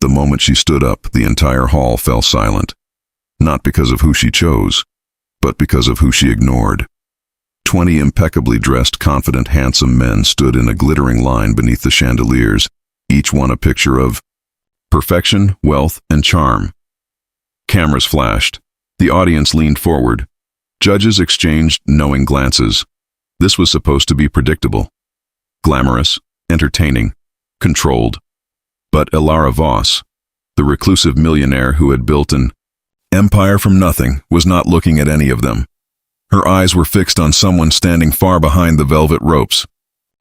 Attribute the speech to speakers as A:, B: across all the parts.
A: The moment she stood up, the entire hall fell silent. Not because of who she chose, but because of who she ignored. 20 impeccably dressed, confident, handsome men stood in a glittering line beneath the chandeliers, each one a picture of perfection, wealth, and charm. Cameras flashed. The audience leaned forward. Judges exchanged knowing glances. This was supposed to be predictable. Glamorous, entertaining, controlled. But Ilara Voss, the reclusive millionaire who had built an empire from nothing, was not looking at any of them. Her eyes were fixed on someone standing far behind the velvet ropes.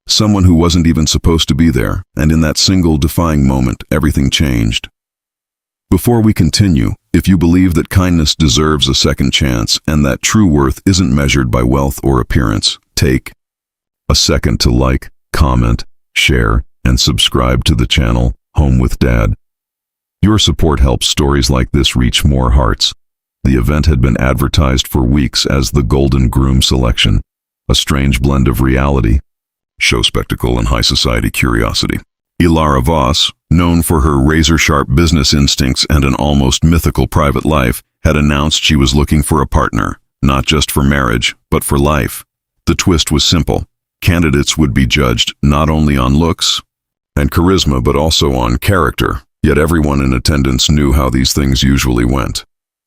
A: Someone who wasn't even supposed to be there, and in that single defying moment, everything changed. Before we continue, if you believe that kindness deserves a second chance and that true worth isn't measured by wealth or appearance, take a second to like, comment, share, and subscribe to the channel, Home with Dad. Your support helps stories like this reach more hearts. The event had been advertised for weeks as the Golden Groom Selection, a strange blend of reality, show spectacle, and high society curiosity. Ilara Voss, known for her razor-sharp business instincts and an almost mythical private life, had announced she was looking for a partner, not just for marriage, but for life. The twist was simple. Candidates would be judged not only on looks and charisma, but also on character. Yet everyone in attendance knew how these things usually went.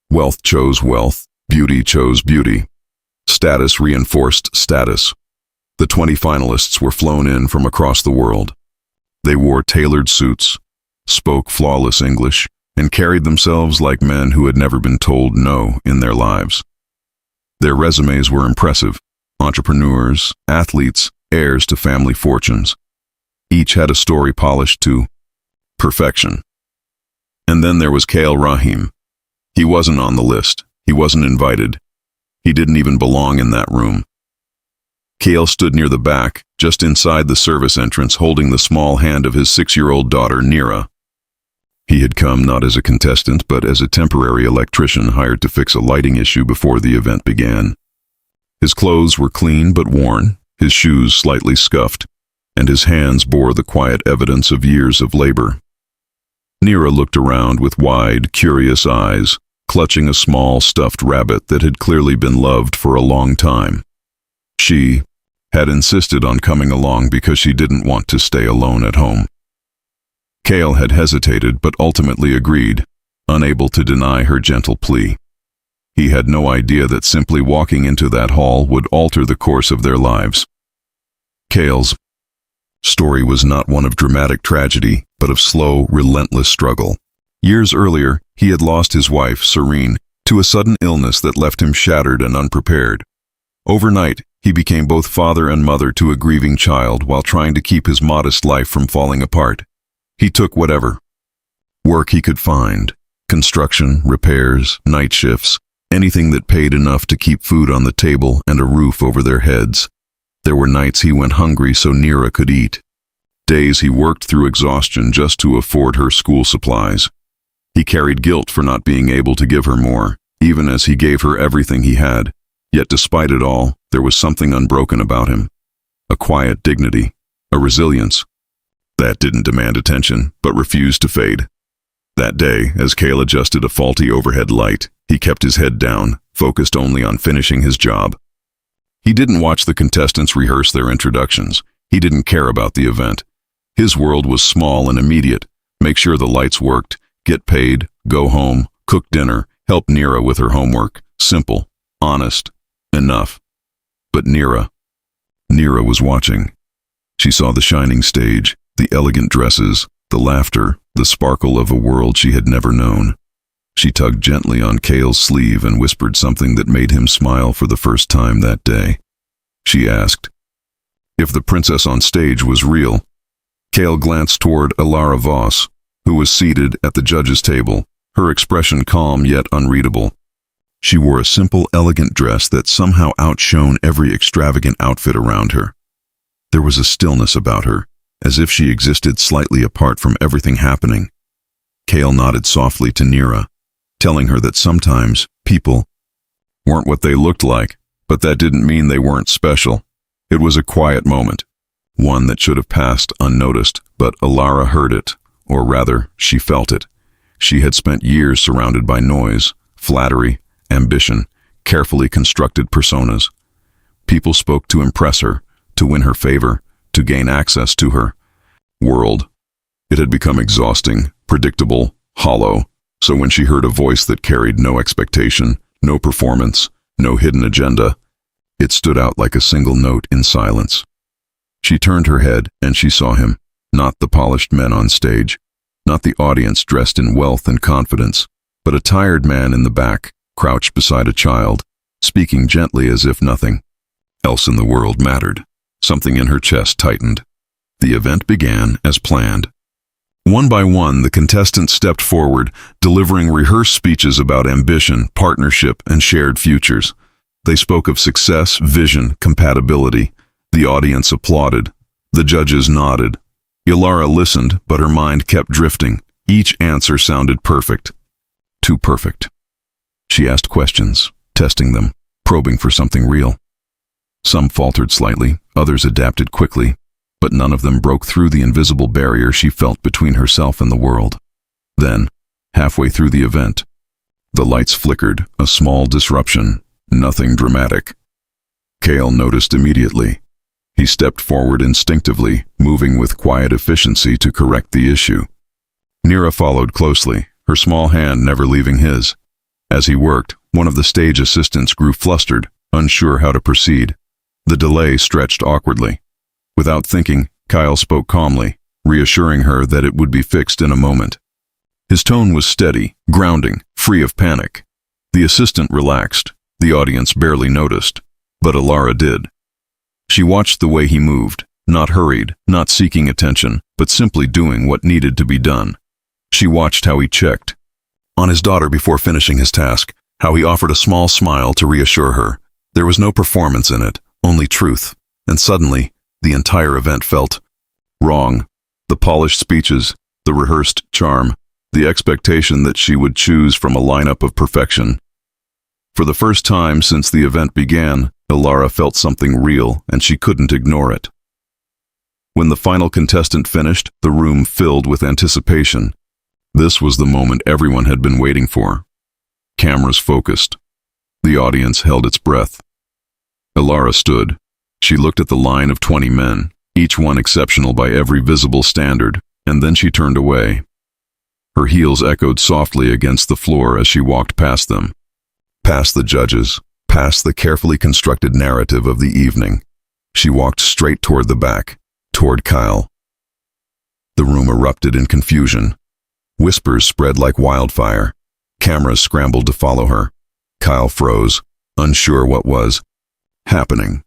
A: Wealth chose wealth, beauty chose beauty. Status reinforced status. The 20 finalists were flown in from across the world. They wore tailored suits, spoke flawless English, and carried themselves like men who had never been told no in their lives. Their resumes were impressive: entrepreneurs, athletes, heirs to family fortunes. Each had a story polished to perfection. And then there was Kale Rahim. He wasn't on the list. He wasn't invited. He didn't even belong in that room. Kale stood near the back, just inside the service entrance, holding the small hand of his 6-year-old daughter, Nira. He had come not as a contestant, but as a temporary electrician hired to fix a lighting issue before the event began. His clothes were clean but worn, his shoes slightly scuffed, and his hands bore the quiet evidence of years of labor. Nira looked around with wide, curious eyes, clutching a small stuffed rabbit that had clearly been loved for a long time. She had insisted on coming along because she didn't want to stay alone at home. Kale had hesitated but ultimately agreed, unable to deny her gentle plea. He had no idea that simply walking into that hall would alter the course of their lives. Kale's story was not one of dramatic tragedy, but of slow, relentless struggle. Years earlier, he had lost his wife, Serene, to a sudden illness that left him shattered and unprepared. Overnight, he became both father and mother to a grieving child while trying to keep his modest life from falling apart. He took whatever work he could find: construction, repairs, night shifts, anything that paid enough to keep food on the table and a roof over their heads. There were nights he went hungry so Nira could eat. Days he worked through exhaustion just to afford her school supplies. He carried guilt for not being able to give her more, even as he gave her everything he had. Yet despite it all, there was something unbroken about him. A quiet dignity, a resilience that didn't demand attention, but refused to fade. That day, as Kale adjusted a faulty overhead light, he kept his head down, focused only on finishing his job. He didn't watch the contestants rehearse their introductions. He didn't care about the event. His world was small and immediate: make sure the lights worked, get paid, go home, cook dinner, help Nira with her homework. Simple, honest, enough. But Nira was watching. She saw the shining stage, the elegant dresses, the laughter, the sparkle of a world she had never known. She tugged gently on Kale's sleeve and whispered something that made him smile for the first time that day. She asked if the princess on stage was real. Kale glanced toward Ilara Voss, who was seated at the judges' table, her expression calm yet unreadable. She wore a simple, elegant dress that somehow outshone every extravagant outfit around her. There was a stillness about her, as if she existed slightly apart from everything happening. Kale nodded softly to Nira, telling her that sometimes people weren't what they looked like, but that didn't mean they weren't special. It was a quiet moment, one that should have passed unnoticed, but Ilara heard it, or rather, she felt it. She had spent years surrounded by noise, flattery, ambition, carefully constructed personas. People spoke to impress her, to win her favor, to gain access to her world. It had become exhausting, predictable, hollow, so when she heard a voice that carried no expectation, no performance, no hidden agenda, it stood out like a single note in silence. She turned her head and she saw him, not the polished men on stage, not the audience dressed in wealth and confidence, but a tired man in the back, crouched beside a child, speaking gently as if nothing else in the world mattered. Something in her chest tightened. The event began as planned. One by one, the contestants stepped forward, delivering rehearsed speeches about ambition, partnership, and shared futures. They spoke of success, vision, compatibility. The audience applauded. The judges nodded. Ilara listened, but her mind kept drifting. Each answer sounded perfect. Too perfect. She asked questions, testing them, probing for something real. Some faltered slightly, others adapted quickly, but none of them broke through the invisible barrier she felt between herself and the world. Then, halfway through the event, the lights flickered, a small disruption, nothing dramatic. Kale noticed immediately. He stepped forward instinctively, moving with quiet efficiency to correct the issue. Nira followed closely, her small hand never leaving his. As he worked, one of the stage assistants grew flustered, unsure how to proceed. The delay stretched awkwardly. Without thinking, Kyle spoke calmly, reassuring her that it would be fixed in a moment. His tone was steady, grounding, free of panic. The assistant relaxed. The audience barely noticed, but Ilara did. She watched the way he moved, not hurried, not seeking attention, but simply doing what needed to be done. She watched how he checked on his daughter before finishing his task, how he offered a small smile to reassure her. There was no performance in it, only truth, and suddenly, the entire event felt wrong. The polished speeches, the rehearsed charm, the expectation that she would choose from a lineup of perfection. For the first time since the event began, Ilara felt something real, and she couldn't ignore it. When the final contestant finished, the room filled with anticipation. This was the moment everyone had been waiting for. Cameras focused. The audience held its breath. Ilara stood. She looked at the line of 20 men, each one exceptional by every visible standard, and then she turned away. Her heels echoed softly against the floor as she walked past them. Past the judges, past the carefully constructed narrative of the evening. She walked straight toward the back, toward Kyle. The room erupted in confusion. Whispers spread like wildfire. Cameras scrambled to follow her. Kyle froze, unsure what was happening.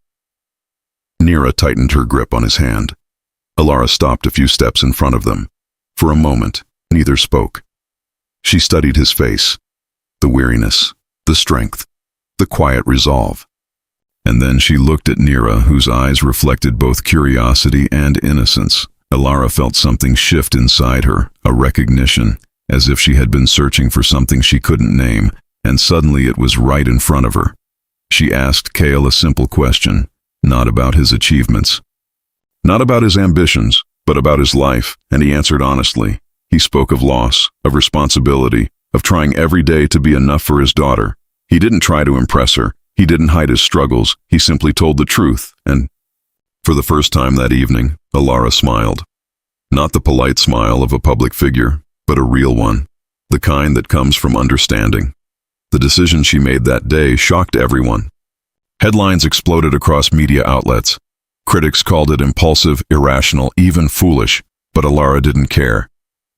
A: Nira tightened her grip on his hand. Ilara stopped a few steps in front of them. For a moment, neither spoke. She studied his face, the weariness, the strength, the quiet resolve. And then she looked at Nira, whose eyes reflected both curiosity and innocence. Ilara felt something shift inside her, a recognition, as if she had been searching for something she couldn't name, and suddenly it was right in front of her. She asked Kale a simple question, not about his achievements, not about his ambitions, but about his life, and he answered honestly. He spoke of loss, of responsibility, of trying every day to be enough for his daughter. He didn't try to impress her. He didn't hide his struggles. He simply told the truth, and for the first time that evening, Ilara smiled. Not the polite smile of a public figure, but a real one, the kind that comes from understanding. The decision she made that day shocked everyone. Headlines exploded across media outlets. Critics called it impulsive, irrational, even foolish, but Ilara didn't care.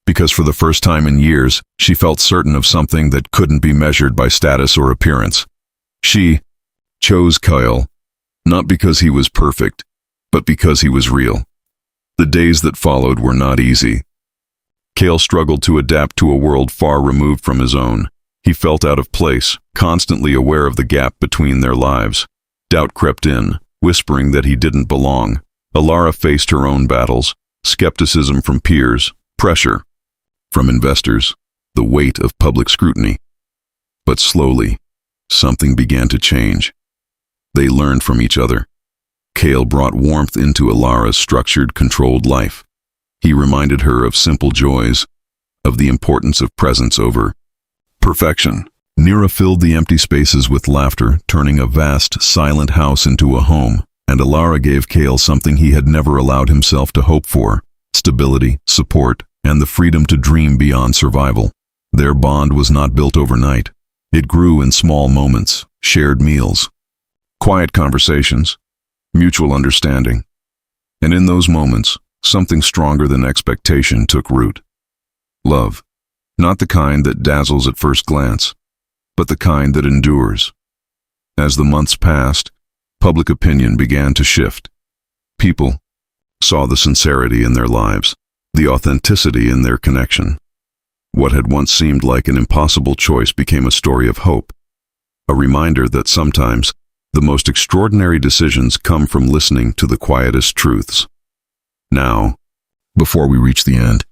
A: Because for the first time in years, she felt certain of something that couldn't be measured by status or appearance. She chose Kyle, not because he was perfect, but because he was real. The days that followed were not easy. Kale struggled to adapt to a world far removed from his own. He felt out of place, constantly aware of the gap between their lives. Doubt crept in, whispering that he didn't belong. Ilara faced her own battles, skepticism from peers, pressure from investors, the weight of public scrutiny. But slowly, something began to change. They learned from each other. Kale brought warmth into Ilara's structured, controlled life. He reminded her of simple joys, of the importance of presence over perfection. Nira filled the empty spaces with laughter, turning a vast, silent house into a home, and Alara gave Kale something he had never allowed himself to hope for: stability, support, and the freedom to dream beyond survival. Their bond was not built overnight. It grew in small moments, shared meals, quiet conversations, mutual understanding. And in those moments, something stronger than expectation took root. Love. Not the kind that dazzles at first glance, but the kind that endures. As the months passed, public opinion began to shift. People saw the sincerity in their lives, the authenticity in their connection. What had once seemed like an impossible choice became a story of hope, a reminder that sometimes the most extraordinary decisions come from listening to the quietest truths. Now, before we reach the end,